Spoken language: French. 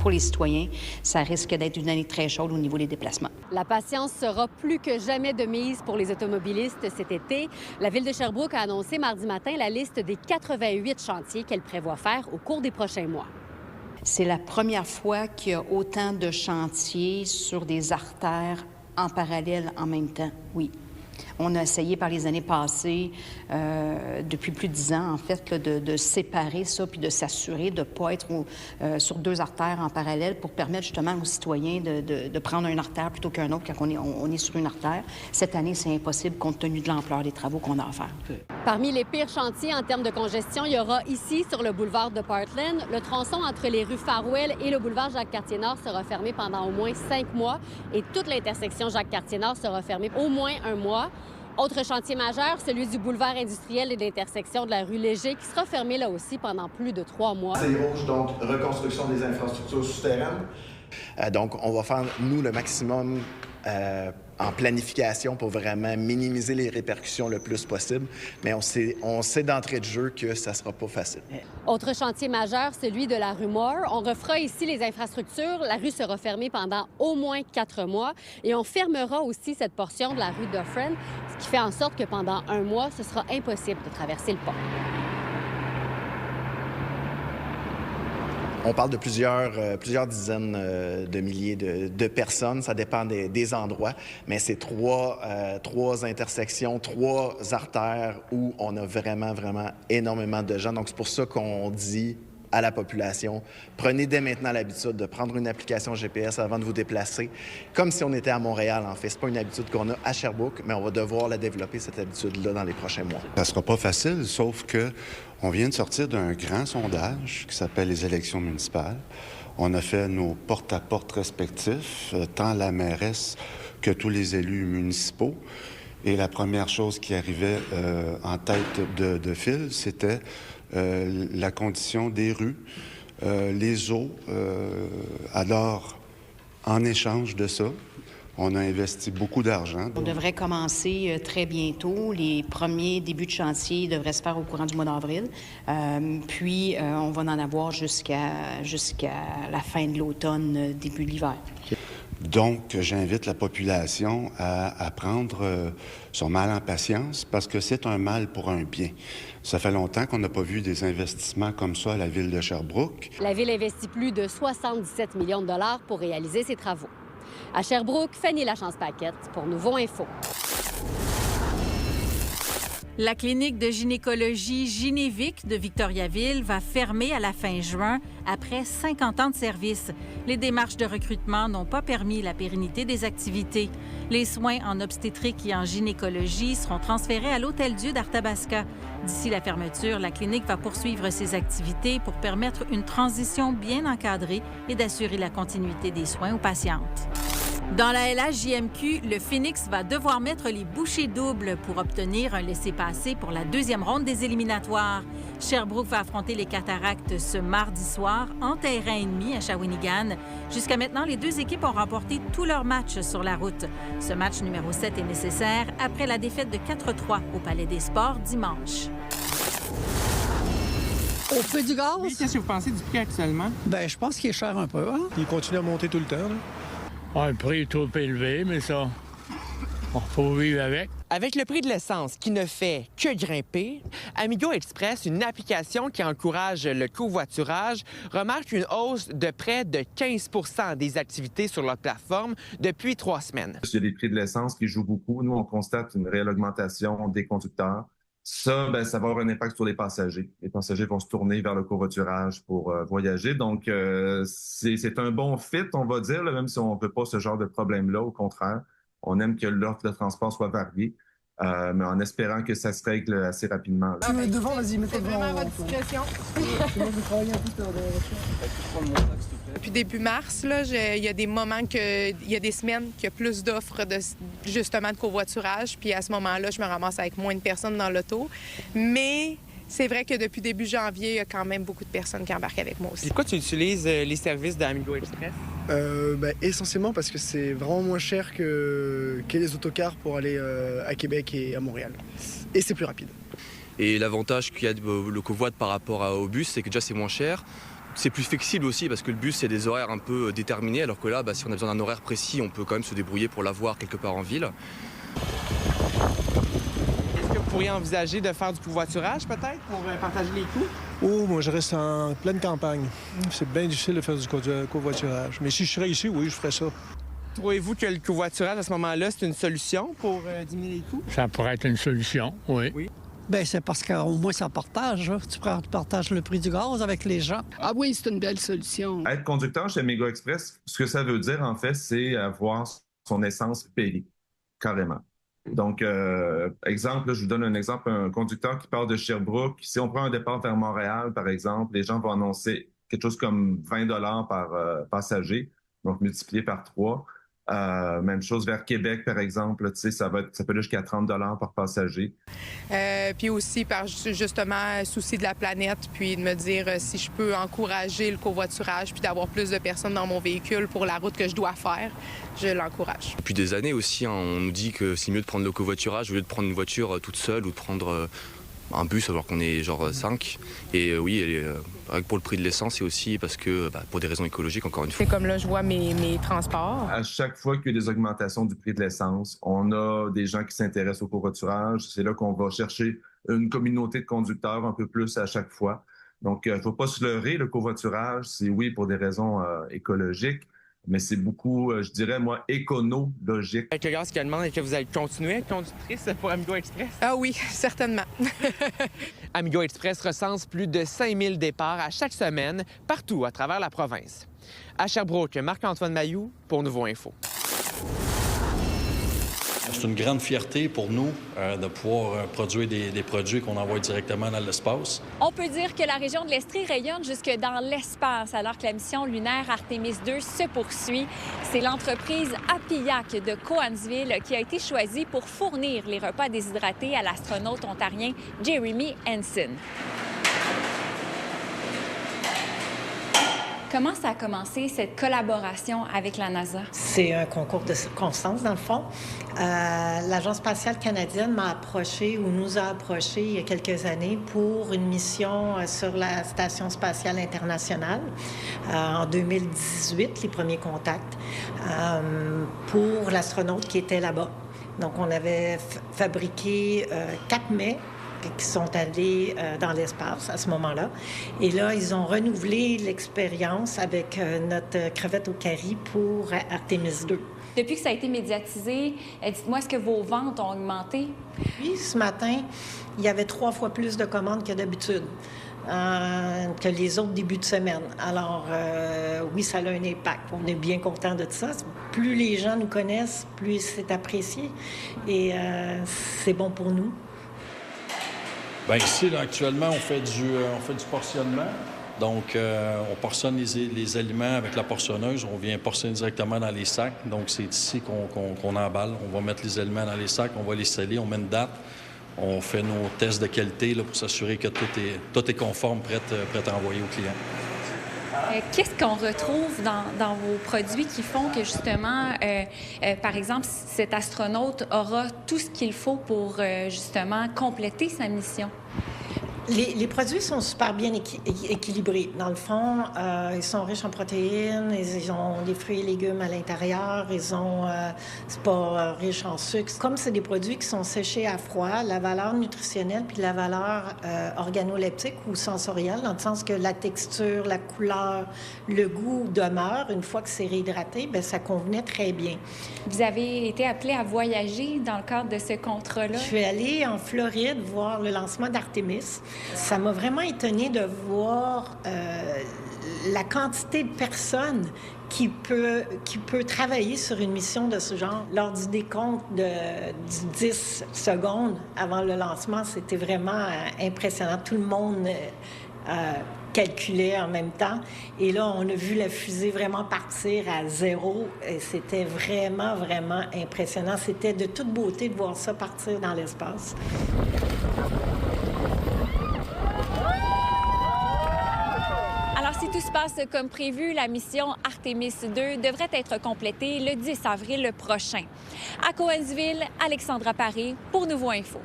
pour les citoyens, ça risque d'être une année très chaude au niveau des déplacements. La patience sera plus que jamais de mise pour les automobilistes cet été. La Ville de Sherbrooke a annoncé mardi matin la liste des 88 chantiers qu'elle prévoit faire au cours des prochains mois. C'est la première fois qu'il y a autant de chantiers sur des artères en parallèle en même temps, oui. On a essayé par les années passées, depuis plus de 10 ans, en fait, là, de séparer ça puis de s'assurer de ne pas être sur deux artères en parallèle pour permettre justement aux citoyens de prendre une artère plutôt qu'un autre quand on est sur une artère. Cette année, c'est impossible compte tenu de l'ampleur des travaux qu'on a à faire. Parmi les pires chantiers en termes de congestion, il y aura ici, sur le boulevard de Parkland, le tronçon entre les rues Farwell et le boulevard Jacques-Cartier-Nord sera fermé pendant au moins 5 mois et toute l'intersection Jacques-Cartier-Nord sera fermée au moins 1 mois. Autre chantier majeur, celui du boulevard industriel et d'intersection de la rue Léger, qui sera fermé là aussi pendant plus de 3 mois. C'est rouge, donc reconstruction des infrastructures souterraines. Donc, on va faire, nous, le maximum en planification pour vraiment minimiser les répercussions le plus possible. Mais on sait d'entrée de jeu que ça ne sera pas facile. Autre chantier majeur, celui de la rue Moore. On refera ici les infrastructures. La rue sera fermée pendant au moins 4 mois. Et on fermera aussi cette portion de la rue Dufresne, ce qui fait en sorte que pendant 1 mois, ce sera impossible de traverser le pont. On parle de plusieurs dizaines de milliers de personnes. Ça dépend des endroits, mais c'est trois intersections, 3 artères où on a vraiment énormément de gens. Donc, c'est pour ça qu'on dit à la population, prenez dès maintenant l'habitude de prendre une application GPS avant de vous déplacer, comme si on était à Montréal, en fait. C'est pas une habitude qu'on a à Sherbrooke, mais on va devoir la développer, cette habitude-là, dans les prochains mois. Ça sera pas facile, sauf que on vient de sortir d'un grand sondage qui s'appelle les élections municipales. On a fait nos porte-à-porte respectifs, tant la mairesse que tous les élus municipaux. Et la première chose qui arrivait en tête de file, c'était la condition des rues, les eaux. Alors, en échange de ça, on a investi beaucoup d'argent. On devrait commencer très bientôt. Les premiers débuts de chantier devraient se faire au courant du mois d'avril. Puis, on va en avoir jusqu'à la fin de l'automne, début de l'hiver. Donc, j'invite la population à prendre son mal en patience parce que c'est un mal pour un bien. Ça fait longtemps qu'on n'a pas vu des investissements comme ça à la Ville de Sherbrooke. La Ville investit plus de 77 millions de dollars pour réaliser ces travaux. À Sherbrooke, Fanny Lachance-Paquette pour Nouveau Info. La clinique de gynécologie Gynévic de Victoriaville va fermer à la fin juin après 50 ans de service. Les démarches de recrutement n'ont pas permis la pérennité des activités. Les soins en obstétrique et en gynécologie seront transférés à l'Hôtel-Dieu d'Arthabasca. D'ici la fermeture, la clinique va poursuivre ses activités pour permettre une transition bien encadrée et d'assurer la continuité des soins aux patientes. Dans la LHJMQ, le Phoenix va devoir mettre les bouchées doubles pour obtenir un laissez-passer pour la 2e ronde des éliminatoires. Sherbrooke va affronter les Cataractes ce mardi soir en terrain ennemi à Shawinigan. Jusqu'à maintenant, les 2 équipes ont remporté tous leurs matchs sur la route. Ce match numéro 7 est nécessaire après la défaite de 4-3 au Palais des Sports dimanche. Au prix du gaz? Oui, qu'est-ce que vous pensez du prix actuellement? Bien, je pense qu'il est cher un peu. Hein? Il continue à monter tout le temps. Là. Ah, le prix est trop élevé, mais ça, il faut vivre avec. Avec le prix de l'essence qui ne fait que grimper, Amigo Express, une application qui encourage le covoiturage, remarque une hausse de près de 15 % des activités sur leur plateforme depuis 3 semaines. Il y a des prix de l'essence qui jouent beaucoup. Nous, on constate une réelle augmentation des conducteurs. Ça, ça va avoir un impact sur les passagers. Les passagers vont se tourner vers le covoiturage pour voyager. Donc, c'est un bon fit, on va dire, là, même si on ne veut pas ce genre de problème-là. Au contraire, on aime que l'offre de transport soit variée, mais en espérant que ça se règle assez rapidement. Tu mets devant, vas-y, mets-toi devant. Vraiment à votre discrétion. Moi, je vais travailler un peu dans la voiture. Depuis début mars, là, il y a des moments il y a des semaines qu'il y a plus d'offres justement de covoiturage. Puis à ce moment-là, je me ramasse avec moins de personnes dans l'auto. Mais c'est vrai que depuis début janvier, il y a quand même beaucoup de personnes qui embarquent avec moi aussi. Pourquoi tu utilises les services d'Amigo Express? Essentiellement parce que c'est vraiment moins cher que les autocars pour aller à Québec et à Montréal. Et c'est plus rapide. Et l'avantage qu'il y a le covoit par rapport au bus, c'est que déjà c'est moins cher. c'est plus flexible aussi parce que le bus, c'est des horaires un peu déterminés, alors que là, si on a besoin d'un horaire précis, on peut quand même se débrouiller pour l'avoir quelque part en ville. Est-ce que vous pourriez envisager de faire du covoiturage peut-être pour partager les coûts? Oh, moi, je reste en pleine campagne. C'est bien difficile de faire du covoiturage. Mais si je serais ici, oui, je ferais ça. Trouvez-vous que le covoiturage, à ce moment-là, c'est une solution pour diminuer les coûts? Ça pourrait être une solution, oui. Bien, c'est parce qu'au moins, ça partage. Hein. Tu partages le prix du gaz avec les gens. Ah oui, c'est une belle solution. Être conducteur chez Amigo Express, ce que ça veut dire, en fait, c'est avoir son essence payée, carrément. Donc, exemple, là, je vous donne un exemple, un conducteur qui part de Sherbrooke, si on prend un départ vers Montréal, par exemple, les gens vont annoncer quelque chose comme 20 $ par passager, donc multiplié par 3. Même chose vers Québec, par exemple, tu sais, ça peut aller jusqu'à 30 $ par passager. Puis aussi par justement souci de la planète, puis de me dire si je peux encourager le covoiturage puis d'avoir plus de personnes dans mon véhicule pour la route que je dois faire, je l'encourage. Depuis des années aussi, on nous dit que c'est mieux de prendre le covoiturage au lieu de prendre une voiture toute seule ou de prendre un bus alors qu'on est genre 5. Et oui, pour le prix de l'essence et aussi parce que pour des raisons écologiques, encore une fois. C'est comme là, je vois mes transports. À chaque fois qu'il y a des augmentations du prix de l'essence, on a des gens qui s'intéressent au covoiturage. C'est là qu'on va chercher une communauté de conducteurs un peu plus à chaque fois. Donc, il ne faut pas se leurrer, le covoiturage, c'est oui pour des raisons écologiques, mais c'est beaucoup, je dirais, moi, écono-logique. Avec le gaz qui demande, est-ce que vous allez continuer à être conductrice pour Amigo Express? Ah oui, certainement. Amigo Express recense plus de 5000 départs à chaque semaine, partout à travers la province. À Sherbrooke, Marc-Antoine Mailloux pour Nouveau Info. C'est une grande fierté pour nous de pouvoir produire des produits qu'on envoie directement dans l'espace. On peut dire que la région de l'Estrie rayonne jusque dans l'espace alors que la mission lunaire Artemis II se poursuit. C'est l'entreprise Apillac de Cowansville qui a été choisie pour fournir les repas déshydratés à l'astronaute ontarien Jeremy Hansen. Comment ça a commencé, cette collaboration avec la NASA? C'est un concours de circonstances, dans le fond. L'Agence spatiale canadienne m'a approché ou nous a approché il y a quelques années pour une mission sur la Station spatiale internationale. En 2018, les premiers contacts pour l'astronaute qui était là-bas. Donc, on avait fabriqué 4 mets qui sont allés dans l'espace à ce moment-là. Et là, ils ont renouvelé l'expérience avec notre crevette au curry pour Artemis II. Depuis que ça a été médiatisé, dites-moi, est-ce que vos ventes ont augmenté? Oui, ce matin, il y avait 3 fois plus de commandes que d'habitude, que les autres débuts de semaine. Alors, oui, ça a un impact. On est bien content de ça. Plus les gens nous connaissent, plus c'est apprécié. Et c'est bon pour nous. Bien, ici, là, actuellement, on fait du portionnement. Donc, on portionne les aliments avec la portionneuse. On vient portionner directement dans les sacs. Donc, c'est ici qu'on emballe. On va mettre les aliments dans les sacs, on va les sceller, on met une date. On fait nos tests de qualité là, pour s'assurer que tout est conforme, prêt à envoyer au client. Qu'est-ce qu'on retrouve dans vos produits qui font que, justement, par exemple, cet astronaute aura tout ce qu'il faut pour, justement, compléter sa mission? Les produits sont super bien équilibrés. Dans le fond, ils sont riches en protéines, ils ont des fruits et légumes à l'intérieur, c'est pas riche en sucre. Comme c'est des produits qui sont séchés à froid, la valeur nutritionnelle puis la valeur organoleptique ou sensorielle, dans le sens que la texture, la couleur, le goût demeurent une fois que c'est réhydraté, bien, ça convenait très bien. Vous avez été appelé à voyager dans le cadre de ce contrat-là? Je suis allée en Floride voir le lancement d'Artemis. Ça m'a vraiment étonnée de voir la quantité de personnes qui peut travailler sur une mission de ce genre. Lors du décompte du 10 secondes avant le lancement, c'était vraiment impressionnant. Tout le monde calculait en même temps. Et là, on a vu la fusée vraiment partir à 0. Et c'était vraiment, vraiment impressionnant. C'était de toute beauté de voir ça partir dans l'espace. Alors, si tout se passe comme prévu, la mission Artemis II devrait être complétée le 10 avril prochain. À Cowansville, Alexandra Paré pour Nouveau Info.